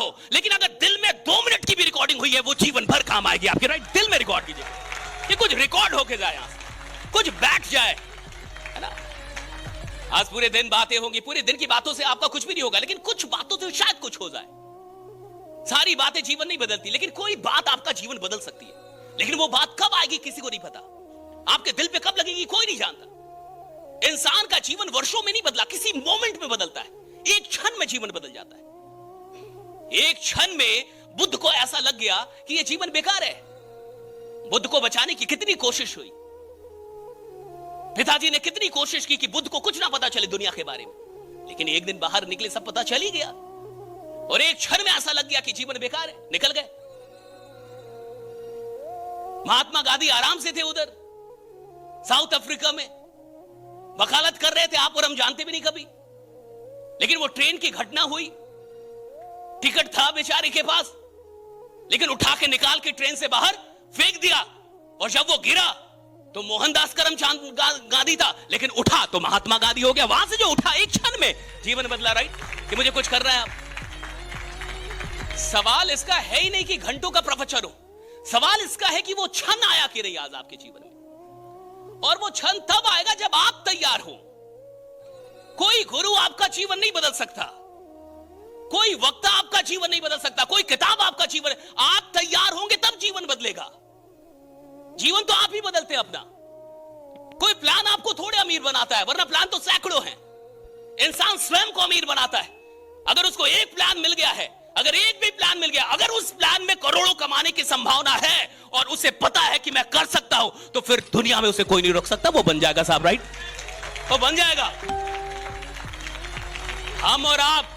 हो, लेकिन अगर दिल में 2 मिनट की भी रिकॉर्डिंग हुई है वो जीवन भर काम आएगी आपके। राइट, दिल में रिकॉर्ड कीजिए कि कुछ रिकॉर्ड होके जाए, यहां से कुछ बैठ जाए, है ना। आज पूरे दिन बातें होंगी, पूरे दिन की बातों से आपका कुछ भी नहीं होगा, लेकिन कुछ बातों से शायद कुछ हो जाए। सारी बातें जीवन नहीं बदलती, लेकिन कोई बात आपका जीवन बदल सकती है। लेकिन वो बात कब आएगी किसी को नहीं पता, आपके दिल पे कब लगेगी कोई नहीं जानता। इंसान का जीवन वर्षों में नहीं बदला, किसी मोमेंट में बदलता है। एक क्षण में जीवन बदल जाता है। एक क्षण में बुद्ध को ऐसा लग गया कि यह जीवन बेकार है। बुद्ध को बचाने की कितनी कोशिश हुई, पिताजी ने कितनी कोशिश की कि बुद्ध को कुछ ना पता चले दुनिया के बारे में, लेकिन एक दिन बाहर निकले सब पता चल ही गया। और एक क्षण में ऐसा लग गया कि जीवन बेकार है, निकल गए। महात्मा गांधी आराम से थे उधर साउथ अफ्रीका में, वकालत कर रहे थे आप और हम जानते भी नहीं कभी। लेकिन वो ट्रेन की घटना हुई, टिकट था बेचारे के पास, लेकिन उठा के निकाल के ट्रेन से बाहर फेंक दिया। और जब वो गिरा तो मोहनदास करमचंद गांधी था, लेकिन उठा तो महात्मा गांधी हो गया। वहां से जो उठा एक क्षण में जीवन बदला। राइट, कि मुझे कुछ कर रहा है आप। सवाल इसका है ही नहीं कि घंटों का प्रवचन हो, सवाल इसका है कि वो क्षण आया कि नहीं आज आपके जीवन में। और वो क्षण तब आएगा जब आप तैयार हो। कोई गुरु आपका जीवन नहीं बदल सकता, कोई वक्ता आपका जीवन नहीं बदल सकता, कोई किताब आपका जीवन। आप तैयार होंगे तब जीवन बदलेगा। जीवन तो आप ही बदलते हैं अपना। कोई प्लान आपको थोड़े अमीर बनाता है, वरना प्लान तो सैकड़ों हैं। इंसान स्वयं को अमीर बनाता है। अगर उसको एक प्लान मिल गया है, अगर एक भी प्लान मिल गया, अगर उस प्लान में करोड़ों कमाने की संभावना है और उसे पता है कि मैं कर सकता हूं, तो फिर दुनिया में उसे कोई नहीं रोक सकता। वो बन जाएगा साहब। राइट, वो बन जाएगा। हम और आप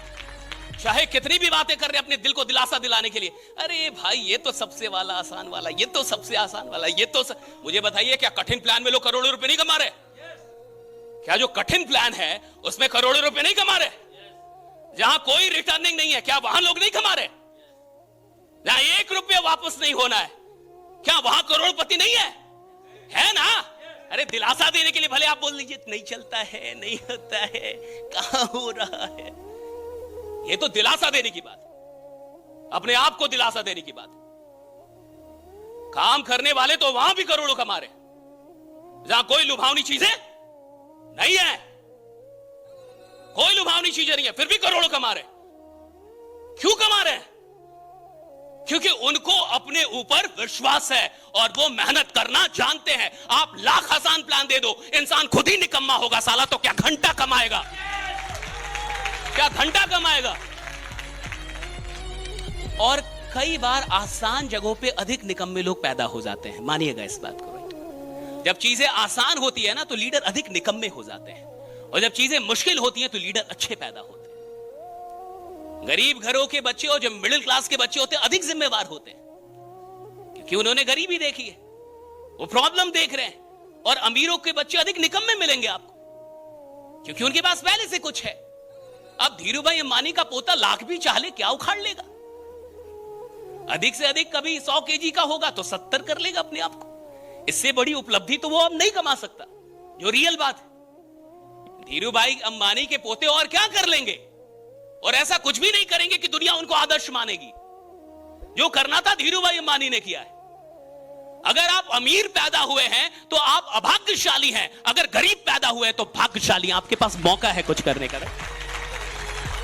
चाहे कितनी भी बातें कर रहे हैं अपने दिल को दिलासा दिलाने के लिए, अरे भाई ये तो सबसे वाला आसान वाला, ये तो सबसे आसान वाला, ये तो मुझे बताइए क्या कठिन प्लान में लोग करोड़ों रुपए नहीं कमा रहे? क्या जो कठिन प्लान है उसमें करोड़ों रुपए नहीं कमा रहे? जहां कोई रिटर्निंग नहीं है, क्या वहां लोग नहीं कमा रहे? जहां 1 रुपया वापस नहीं होना है, क्या वहां करोड़पति नहीं है ना? अरे दिलासा देने के लिए भले आप बोल लीजिए नहीं चलता है, नहीं होता है, कहां हो रहा है। ये तो दिलासा देने की बात, अपने आप को दिलासा देने की बात। काम करने वाले तो वहां भी करोड़ों कमा रहे, जहां कोई लुभावनी चीजें नहीं है, कोई लुभावनी चीजें नहीं है, फिर भी करोड़ों कमा रहे। क्यों कमा रहे हैं? क्योंकि उनको अपने ऊपर विश्वास है और वो मेहनत करना जानते हैं। आप लाख आसान प्लान दे दो, इंसान खुद ही निकम्मा होगा साला, तो क्या घंटा कमाएगा? क्या घंटा कमाएगा? और कई बार आसान जगहों पे अधिक निकम्मे लोग पैदा हो जाते हैं, मानिएगा इस बात को। जब चीजें आसान होती है ना तो लीडर अधिक निकम्मे हो जाते हैं, और जब चीजें मुश्किल होती हैं तो लीडर अच्छे पैदा होते हैं। गरीब घरों के बच्चे और जो मिडिल क्लास के बच्चे होते हैं अधिक जिम्मेवार होते हैं, क्योंकि उन्होंने गरीबी देखी है, वो प्रॉब्लम देख रहे हैं। और अमीरों के बच्चे अधिक निकम्मे मिलेंगे आपको, क्योंकि उनके पास पहले से कुछ है। अब धीरूभाई अंबानी का पोता लाख भी चाह ले क्या उखाड़ लेगा? अधिक से अधिक कभी 100 केजी का होगा तो 70 कर लेगा अपने आप को। इससे बड़ी उपलब्धि तो वो अब नहीं कमा सकता, जो रियल बात है। धीरूभाई अंबानी के पोते और क्या कर लेंगे? और ऐसा कुछ भी नहीं करेंगे कि दुनिया उनको आदर्श मानेगी। जो करना था धीरूभाई अंबानी ने किया है। अगर आप अमीर पैदा हुए हैं तो आप अभाग्यशाली हैं, अगर गरीब पैदा हुए हैं तो भाग्यशाली। आपके पास मौका है कुछ करने का।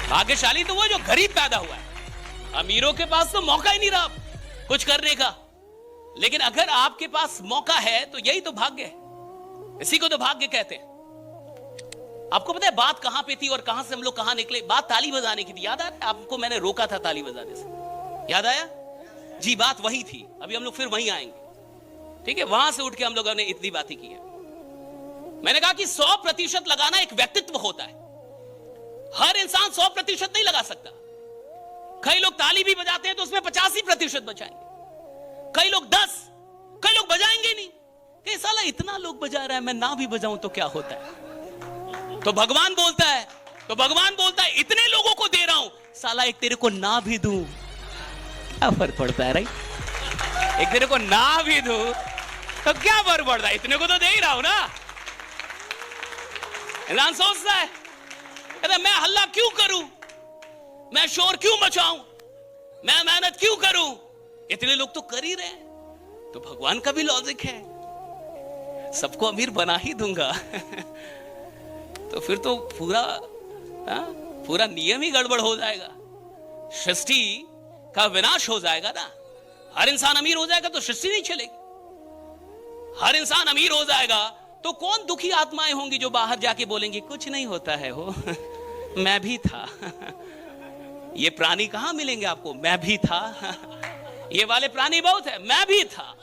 भाग्यशाली तो वो जो गरीब पैदा हुआ है, अमीरों के पास तो मौका ही नहीं रहा कुछ करने का। लेकिन अगर आपके पास मौका है तो यही तो भाग्य है, इसी को तो भाग्य कहते हैं। आपको पता है बात कहां पे थी और कहां से हम लोग कहां निकले? बात ताली बजाने की थी, याद आ रहा है आपको? मैंने रोका था ताली बजाने से, याद आया जी? बात वही थी, अभी हम लोग फिर वहीं आएंगे, ठीक है? वहां से उठ के हम लोगों ने इतनी बातें की है। मैंने कहा कि 100% लगाना एक व्यक्तित्व होता है। हर इंसान 100% नहीं लगा सकता। कई लोग ताली भी बजाते हैं तो उसमें 85% बजाएंगे, कई लोग 10, कई लोग बजाएंगे नहीं। कि साला इतना लोग बजा रहा है, मैं ना भी बजाऊं तो क्या होता है? तो भगवान बोलता है इतने लोगों को दे रहा हूं, साला एक तेरे को ना भी दूं क्या फर्क पड़ता है? राइट, एक तेरे को ना भी दूं तो क्या फर्क पड़ता है? इतने को तो दे ही रहा हूं ना। इंसान सोचता है मैं हल्ला क्यों करूं, मैं शोर क्यों मचाऊं, मैं मेहनत क्यों करूं, इतने लोग तो कर ही रहे हैं। तो भगवान का भी लॉजिक है, सबको अमीर बना ही दूंगा। तो फिर तो पूरा नियम ही गड़बड़ हो जाएगा, सृष्टि का विनाश हो जाएगा ना। हर इंसान अमीर हो जाएगा तो सृष्टि नहीं चलेगी। हर इंसान अमीर हो जाएगा तो कौन दुखी आत्माएं होंगी जो बाहर जाके बोलेंगी कुछ नहीं होता है हो, मैं भी था। ये प्राणी कहां मिलेंगे आपको, मैं भी था। ये वाले प्राणी बहुत है, मैं भी था,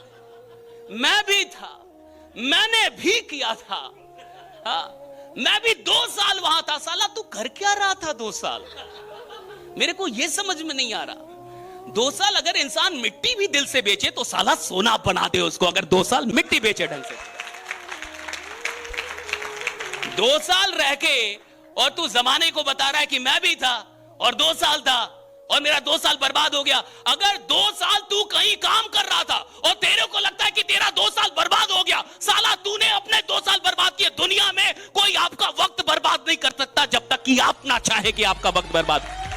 मैंने भी किया था। मैं भी 2 साल वहां था। साला तू कर क्या रहा था 2 साल, मेरे को यह समझ में नहीं आ रहा। 2 साल अगर इंसान मिट्टी भी दिल से बेचे तो साला सोना बना दे उसको, अगर 2 साल मिट्टी बेचे ढंग से। 2 साल रह के और तू जमाने को बता रहा है कि मैं भी था और 2 साल था और मेरा 2 साल बर्बाद हो गया। अगर 2 साल तू कहीं काम कर रहा था और तेरे को लगता है कि तेरा 2 साल बर्बाद हो गया, साला तूने अपने 2 साल बर्बाद किए। दुनिया में कोई आपका वक्त बर्बाद नहीं कर सकता जब तक कि आप ना चाहे कि आपका वक्त बर्बाद हो।